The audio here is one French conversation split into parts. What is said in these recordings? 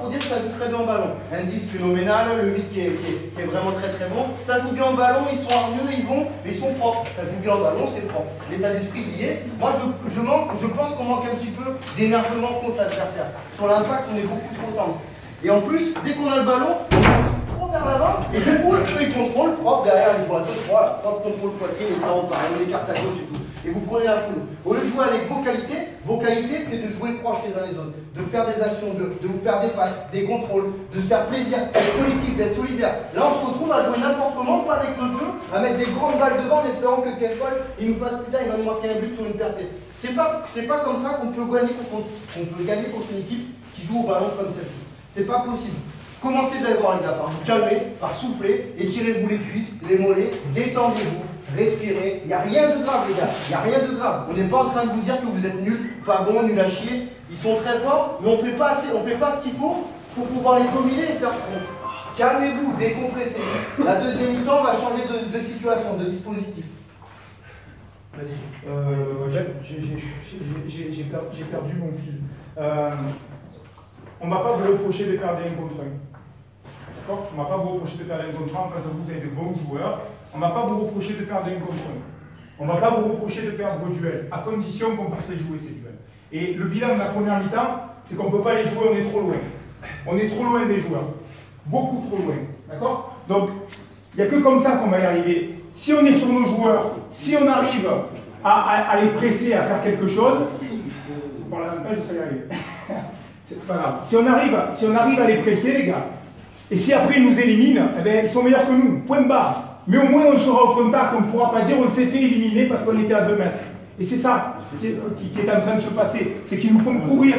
faut dire que ça joue très bien au ballon. Un 10 phénoménal, le 8 qui est vraiment très très bon. Ça joue bien au ballon, ils sont hargneux, ils sont propres. Ça joue bien au ballon, c'est propre. L'état d'esprit lié. Moi je pense qu'on manque un petit peu d'énervement contre l'adversaire. Sur l'impact, on est beaucoup trop tendre. Et en plus, dès qu'on a le ballon, on pousse trop vers l'avant, et du coup, eux ils contrôlent, propre derrière, ils jouent à 2-3, propre contrôle poitrine, et ça repart, on écarte à gauche et tout. Et vous prenez la foule. Au lieu de jouer avec vos qualités, c'est de jouer proche les uns les autres, de faire des actions de jeu, de vous faire des passes, des contrôles, de se faire plaisir, d'être collectif, d'être solidaire. Là, on se retrouve à jouer n'importe comment, pas avec notre jeu, à mettre des grandes balles devant en espérant que Kefol, il nous fasse putain, il va nous marquer un but sur une percée. C'est pas comme ça qu'on peut gagner contre une équipe qui joue au ballon comme celle-ci. C'est pas possible. Commencez d'abord les gars par vous calmer, par souffler, étirez-vous les cuisses, les mollets, détendez-vous, respirez. Il n'y a rien de grave les gars, il n'y a rien de grave. On n'est pas en train de vous dire que vous êtes nuls, pas bons, nuls à chier. Ils sont très forts, mais on ne fait pas assez, on fait pas ce qu'il faut pour pouvoir les dominer et faire front. Calmez-vous, décompressez. La deuxième mi-temps va changer de situation, de dispositif. Vas-y. J'ai perdu mon fil. On ne va pas vous reprocher de perdre un contre un. D'accord? On ne va pas vous reprocher de perdre un contre un. En face de vous, vous avez de bons joueurs. On ne va pas vous reprocher de perdre un contre un. On ne va pas vous reprocher de perdre vos duels, à condition qu'on puisse les jouer, ces duels. Et le bilan de la première mi-temps, c'est qu'on ne peut pas les jouer, on est trop loin. On est trop loin des joueurs. Beaucoup trop loin. D'accord? Donc, il n'y a que comme ça qu'on va y arriver. Si on est sur nos joueurs, si on arrive à les presser, à faire quelque chose, par l'avantage, je vais pas y arriver. C'est pas grave. Si on arrive à les presser, les gars, et si après ils nous éliminent, eh bien, ils sont meilleurs que nous, point barre. Mais au moins on sera au contact, on ne pourra pas dire on s'est fait éliminer parce qu'on était à 2 mètres. Et c'est ça qui est en train de se passer. C'est qu'ils nous font courir.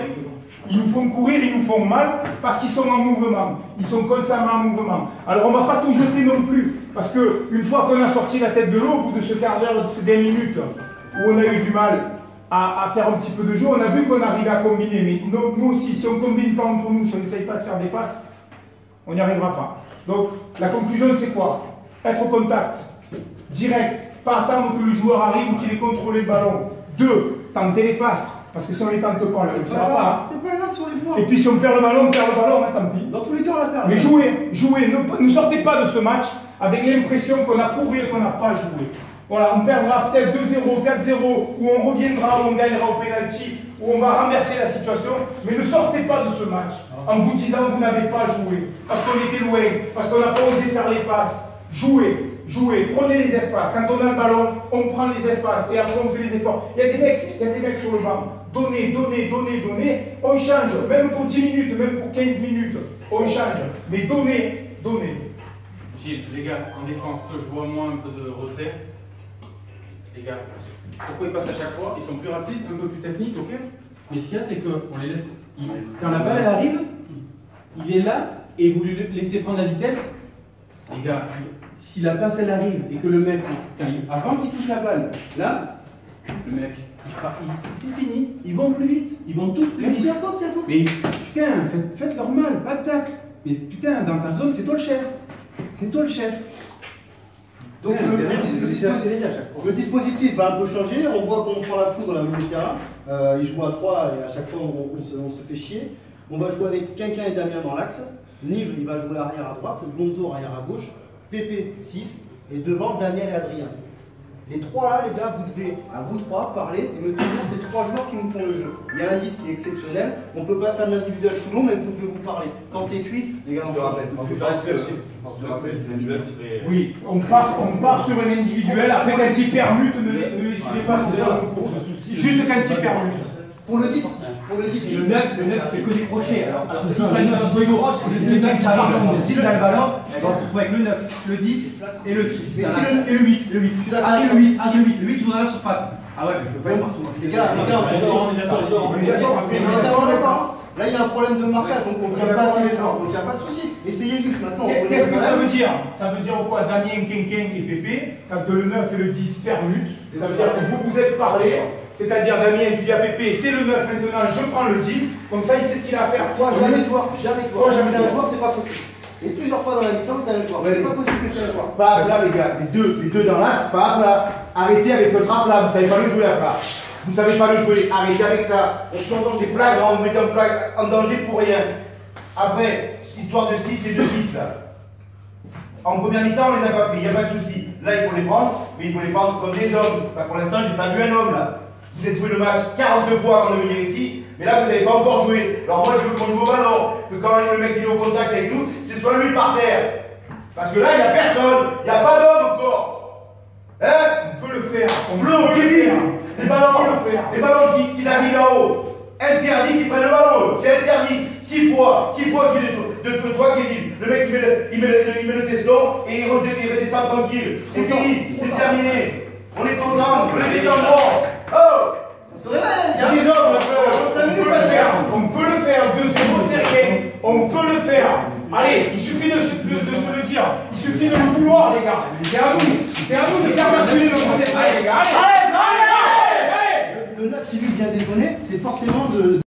Ils nous font courir, ils nous font mal parce qu'ils sont en mouvement. Ils sont constamment en mouvement. Alors on ne va pas tout jeter non plus. Parce qu'une fois qu'on a sorti la tête de l'eau, au bout de ce quart d'heure, de ces 10 minutes, où on a eu du mal à faire un petit peu de jeu, on a vu qu'on arrivait à combiner. Mais nous aussi, si on ne combine pas entre nous, si on n'essaye pas de faire des passes, on n'y arrivera pas. Donc la conclusion c'est quoi? Être au contact, direct, pas attendre que le joueur arrive ou qu'il ait contrôlé le ballon. 2, tenter les passes. Parce que si on ne les tente pas, on ne le fera pas. C'est pas grave sur les fois. Et puis si on perd le ballon, on perd le ballon, hein, tant pis. Dans tous les cas, on la perd. Mais jouez, ne sortez pas de ce match avec l'impression qu'on a couru et qu'on n'a pas joué. Voilà, on perdra peut-être 2-0, 4-0, ou on reviendra, ou on gagnera au pénalty, ou on va renverser la situation. Mais ne sortez pas de ce match en vous disant que vous n'avez pas joué, parce qu'on était loin, parce qu'on n'a pas osé faire les passes. Jouez, prenez les espaces. Quand on a le ballon, on prend les espaces et après on fait les efforts. Il y a des mecs sur le banc. Donnez. On change, même pour 10 minutes, même pour 15 minutes, on change. Mais donnez. Gilles, les gars, en défense, que je vois moi un peu de retrait. Les gars, pourquoi ils passent à chaque fois? Ils sont plus rapides, un peu plus techniques, ok? Mais ce qu'il y a, c'est qu'on les laisse. Quand la balle elle arrive, il est là et vous lui laissez prendre la vitesse. Les gars, si la passe elle arrive et que le mec, avant qu'il touche la balle, là, le mec, c'est fini, ils vont plus vite, ils vont tous plus vite. C'est à faute. Mais putain, faites leur mal, pas de tacle. Mais putain, dans ta zone, c'est toi le chef. Donc le dispositif va un peu changer, on voit qu'on prend la foudre dans le milieu de terrain, ils jouent à 3 et à chaque fois on se fait chier. On va jouer avec Quinquin et Damien dans l'axe, Nive il va jouer arrière à droite, Gonzo arrière à gauche, Pépé 6 et devant Daniel et Adrien. Les 3 là les gars, vous devez à vous 3 parler et me dire ces 3 joueurs qui nous font le jeu. Il y a un 10 qui est exceptionnel, on ne peut pas faire de l'individuel sous l'eau mais vous devez vous parler. Quand t'es cuit, les gars on se rappelle. Oui, on part sur un individuel, après quand il permute, ne les suivez pas, c'est ça. Juste quand il permute. Pour le 10, le 9 fait que des crochets. Alors si ça nous un peu gros, le 9 qui part, s'il a le ballon, on se retrouve avec le 9, le 10 et le 6. Et le 8. Le 8, il voudrait la surface. Ah ouais, mais je peux pas être partout. Les gars, là il y a un problème de marquage, donc on ne tient pas assez les joueurs, donc il n'y a pas de souci. Essayez juste maintenant. Qu'est-ce que ça veut dire? Ça veut dire quoi? Damien, Quinquin et Pépé, quand le 9 et le 10 permutent, ça veut dire que vous êtes parlé. C'est-à-dire Damien, tu dis à Pépé, c'est le 9 maintenant, je prends le 10, comme ça il sait ce qu'il a à faire. Toi, jamais de joueur, un joueur, c'est pas possible. Et plusieurs fois dans la mi-temps, tu as un joueur. C'est pas possible que tu aies un joueur. Pas à plat, les gars, les deux dans l'axe, pas à plat. Arrêtez avec votre à plat, vous savez pas le jouer à plat. Vous savez pas le jouer, arrêtez avec ça. C'est flagrant, vous mettez un flag en danger pour rien. Après, histoire de 6 et de 10 là. En première mi-temps, on les a pas pris, il n'y a pas de souci. Là, il faut les prendre, mais il faut les prendre comme des hommes. Bah, pour l'instant, j'ai pas vu un homme là. Vous êtes joué le match 42 fois avant de venir ici, mais là, vous n'avez pas encore joué. Alors moi, je veux qu'on joue au ballon, que quand le mec il est au contact avec nous, c'est soit lui par terre. Parce que là, il n'y a personne, il n'y a pas d'homme encore. Hein? On peut le faire. On veut au Kevin. Les ballons qui naviguent en haut. Interdit qu'ils prennent le ballon, c'est interdit. 6 fois de toi Kevin. Le mec il met le teston et il redescend tranquille. C'est fini, c'est terminé. On est content, on est détendant. Oh! On se réveille, il y a Les hommes, on peut le faire. On peut le faire. 2-0, c'est rien. On peut le faire. Allez, il suffit de se le dire. Il suffit de le vouloir, les gars. C'est à nous. C'est à nous de faire basculer notre projet. Allez, les gars, allez. Le 9, si lui vient dézonner, c'est forcément de.